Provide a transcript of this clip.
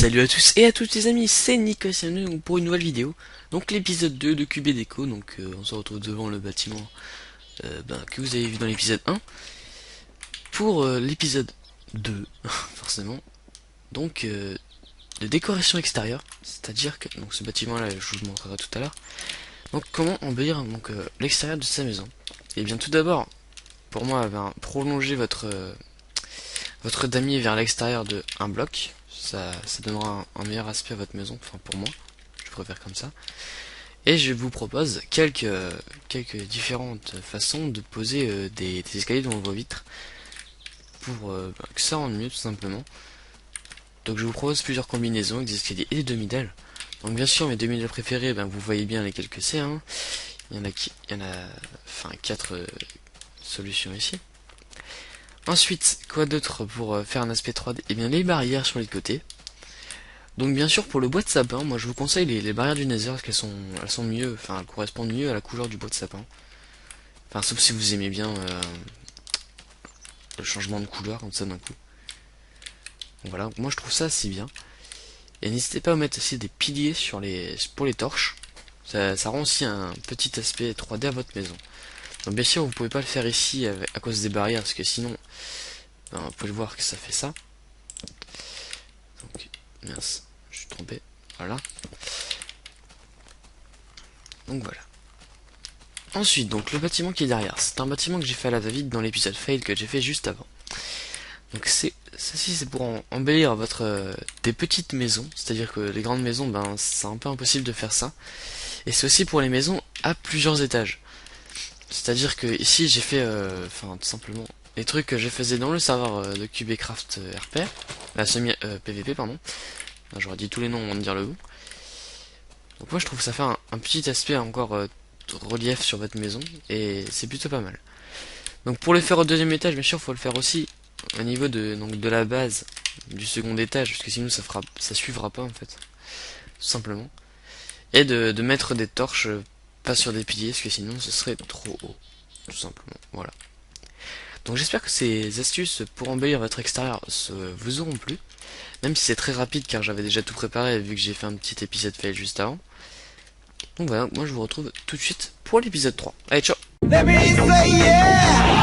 Salut à tous et à toutes les amis, c'est Nico pour une nouvelle vidéo. Donc l'épisode 2 de QB Déco, donc on se retrouve devant le bâtiment que vous avez vu dans l'épisode 1. Pour l'épisode 2, forcément, donc de décoration extérieure, c'est-à-dire que donc ce bâtiment là, je vous le montrerai tout à l'heure. Donc comment embellir donc l'extérieur de sa maison. Et bien tout d'abord, pour moi, prolonger votre damier vers l'extérieur de un bloc. Ça donnera un meilleur aspect à votre maison, enfin pour moi, je préfère comme ça. Et je vous propose quelques différentes façons de poser des escaliers devant vos vitres pour que ça rende mieux tout simplement. Donc je vous propose plusieurs combinaisons avec des escaliers et des demi-dalles. Donc bien sûr mes demi-dalles préférées, vous voyez bien lesquelles que c'est. Hein. Il y en a enfin 4 solutions ici. Ensuite, quoi d'autre pour faire un aspect 3D? Et bien les barrières sur les côtés. Donc bien sûr pour le bois de sapin, moi je vous conseille les barrières du Nether parce elles sont mieux, enfin elles correspondent mieux à la couleur du bois de sapin. Enfin sauf si vous aimez bien le changement de couleur comme ça d'un coup. Donc voilà, moi je trouve ça assez bien. Et n'hésitez pas à mettre aussi des piliers pour les torches. Ça rend aussi un petit aspect 3D à votre maison. Donc bien sûr vous pouvez pas le faire ici à cause des barrières parce que sinon vous pouvez le voir que ça fait ça. Donc mince, je suis trompé. Voilà. Donc voilà. Ensuite, donc le bâtiment qui est derrière, c'est un bâtiment que j'ai fait à la va-vite dans l'épisode fail que j'ai fait juste avant. Donc c'est pour embellir des petites maisons, c'est-à-dire que les grandes maisons, c'est un peu impossible de faire ça. Et c'est aussi pour les maisons à plusieurs étages. C'est-à-dire que ici j'ai fait, tout simplement, les trucs que je faisais dans le serveur de QBcraft RP, semi PVP pardon. J'aurais dit tous les noms avant de dire le bon. Donc moi je trouve que ça fait un petit aspect encore relief sur votre maison et c'est plutôt pas mal. Donc pour le faire au deuxième étage, bien sûr, faut le faire aussi au niveau de la base du second étage, parce que sinon ça suivra pas en fait, tout simplement. Et de mettre des torches pas sur des piliers, parce que sinon ce serait trop haut, tout simplement. Voilà. Donc j'espère que ces astuces pour embellir votre extérieur vous auront plu, même si c'est très rapide car j'avais déjà tout préparé vu que j'ai fait un petit épisode fail juste avant. Donc voilà, moi je vous retrouve tout de suite pour l'épisode 3. Allez, ciao! Let me say yeah!